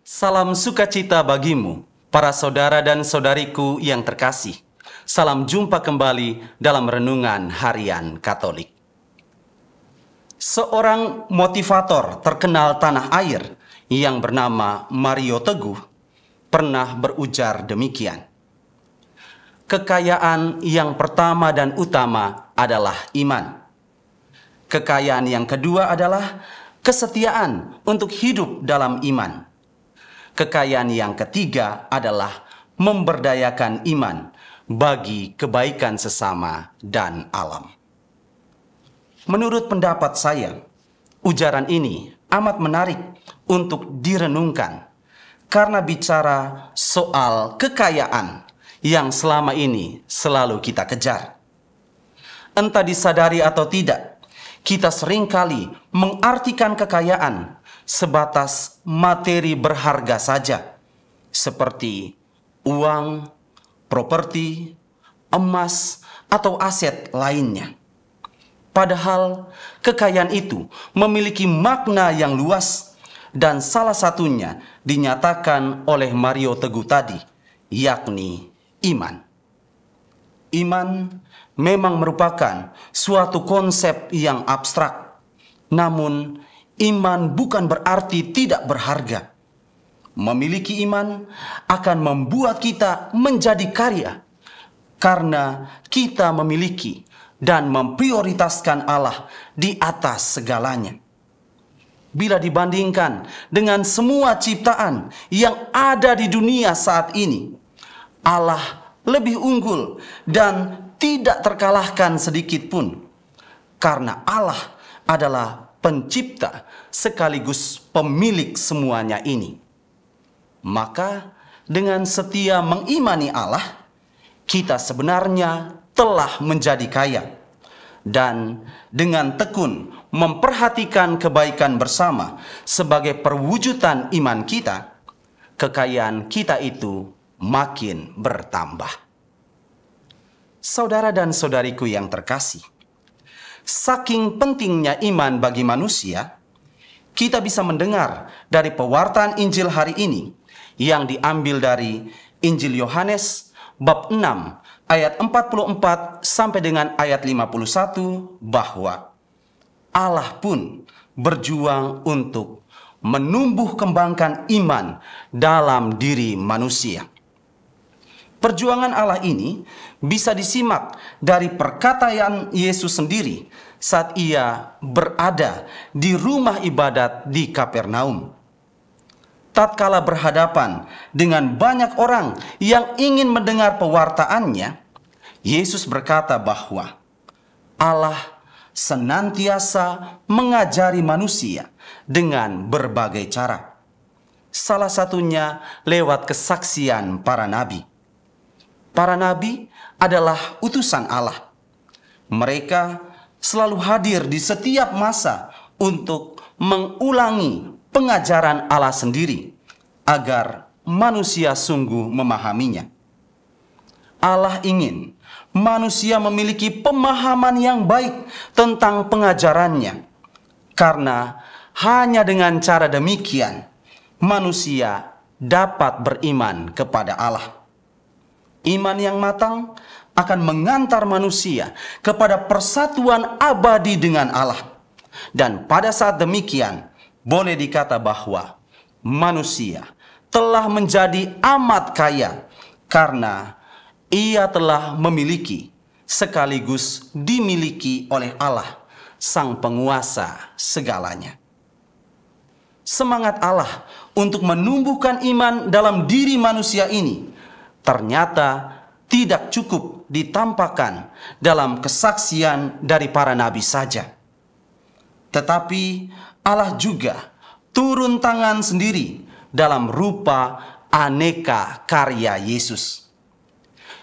Salam sukacita bagimu, para saudara dan saudariku yang terkasih. Salam jumpa kembali dalam Renungan Harian Katolik. Seorang motivator terkenal tanah air yang bernama Mario Teguh pernah berujar demikian. Kekayaan yang pertama dan utama adalah iman. Kekayaan yang kedua adalah kesetiaan untuk hidup dalam iman. Kekayaan yang ketiga adalah memberdayakan iman bagi kebaikan sesama dan alam. Menurut pendapat saya, ujaran ini amat menarik untuk direnungkan karena bicara soal kekayaan yang selama ini selalu kita kejar. Entah disadari atau tidak, kita seringkali mengartikan kekayaan sebatas materi berharga saja, seperti uang, properti, emas, atau aset lainnya. Padahal kekayaan itu memiliki makna yang luas dan salah satunya dinyatakan oleh Mario Teguh tadi, yakni iman. Iman memang merupakan suatu konsep yang abstrak, namun iman bukan berarti tidak berharga. Memiliki iman akan membuat kita menjadi kaya karena kita memiliki dan memprioritaskan Allah di atas segalanya. Bila dibandingkan dengan semua ciptaan yang ada di dunia saat ini, Allah lebih unggul dan tidak terkalahkan sedikit pun, karena Allah adalah pencipta sekaligus pemilik semuanya ini. Maka dengan setia mengimani Allah, kita sebenarnya telah menjadi kaya. Dan dengan tekun memperhatikan kebaikan bersama sebagai perwujudan iman kita, kekayaan kita itu makin bertambah. Saudara dan saudariku yang terkasih, saking pentingnya iman bagi manusia, kita bisa mendengar dari pewartaan Injil hari ini yang diambil dari Injil Yohanes bab 6 ayat 44 sampai dengan ayat 51 bahwa Allah pun berjuang untuk menumbuh kembangkan iman dalam diri manusia. Perjuangan Allah ini bisa disimak dari perkataan Yesus sendiri saat ia berada di rumah ibadat di Kapernaum. Tatkala berhadapan dengan banyak orang yang ingin mendengar pewartaannya, Yesus berkata bahwa Allah senantiasa mengajari manusia dengan berbagai cara. Salah satunya lewat kesaksian para nabi. Para nabi adalah utusan Allah. Mereka selalu hadir di setiap masa untuk mengulangi pengajaran Allah sendiri agar manusia sungguh memahaminya. Allah ingin manusia memiliki pemahaman yang baik tentang pengajarannya, karena hanya dengan cara demikian manusia dapat beriman kepada Allah. Iman yang matang akan mengantar manusia kepada persatuan abadi dengan Allah. Dan pada saat demikian, boleh dikata bahwa manusia telah menjadi amat kaya karena ia telah memiliki sekaligus dimiliki oleh Allah, Sang Penguasa segalanya. Semangat Allah untuk menumbuhkan iman dalam diri manusia ini ternyata tidak cukup ditampakkan dalam kesaksian dari para nabi saja. Tetapi Allah juga turun tangan sendiri dalam rupa aneka karya Yesus.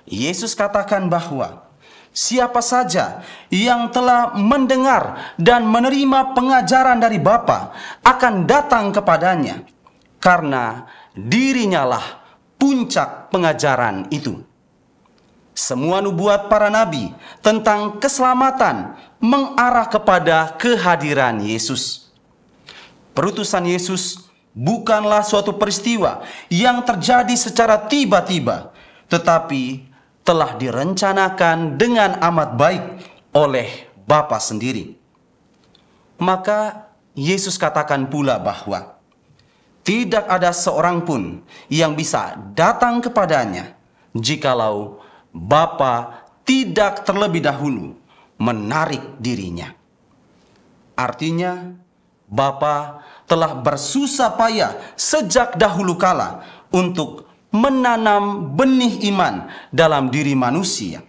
Yesus katakan bahwa siapa saja yang telah mendengar dan menerima pengajaran dari Bapa akan datang kepadanya, karena dirinya lah puncak pengajaran itu. Semua nubuat para nabi tentang keselamatan mengarah kepada kehadiran Yesus. Perutusan Yesus bukanlah suatu peristiwa yang terjadi secara tiba-tiba, tetapi telah direncanakan dengan amat baik oleh Bapa sendiri. Maka Yesus katakan pula bahwa tidak ada seorang pun yang bisa datang kepadanya jikalau Bapa tidak terlebih dahulu menarik dirinya. Artinya, Bapa telah bersusah payah sejak dahulu kala untuk menanam benih iman dalam diri manusia.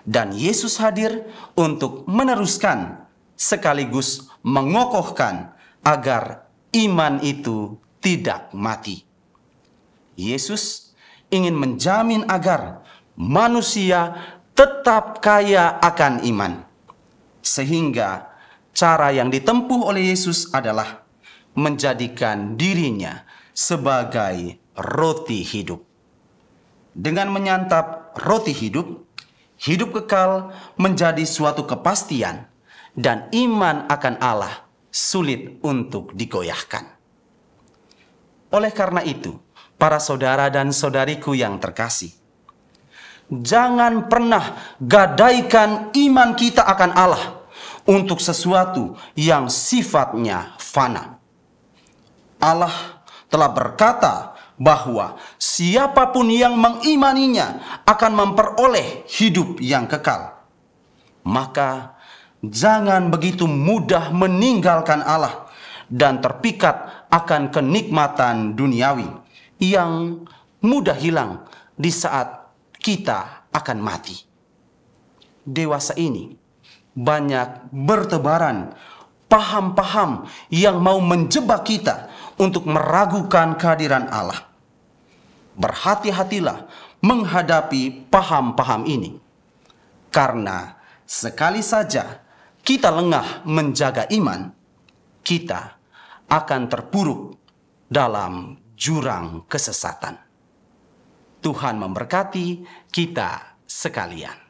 Dan Yesus hadir untuk meneruskan sekaligus mengokohkan agar iman itu tidak mati. Yesus ingin menjamin agar manusia tetap kaya akan iman. Sehingga cara yang ditempuh oleh Yesus adalah menjadikan dirinya sebagai roti hidup. Dengan menyantap roti hidup, hidup kekal menjadi suatu kepastian dan iman akan Allah sulit untuk digoyahkan. Oleh karena itu, para saudara dan saudariku yang terkasih, jangan pernah gadaikan iman kita akan Allah untuk sesuatu yang sifatnya fana. Allah telah berkata bahwa siapapun yang mengimaninya akan memperoleh hidup yang kekal. Maka jangan begitu mudah meninggalkan Allah dan terpikat akan kenikmatan duniawi yang mudah hilang di saat kita akan mati. Dewasa ini banyak bertebaran paham-paham yang mau menjebak kita untuk meragukan kehadiran Allah. Berhati-hatilah menghadapi paham-paham ini, karena sekali saja kita lengah menjaga iman, kita akan terpuruk dalam jurang kesesatan. Tuhan memberkati kita sekalian.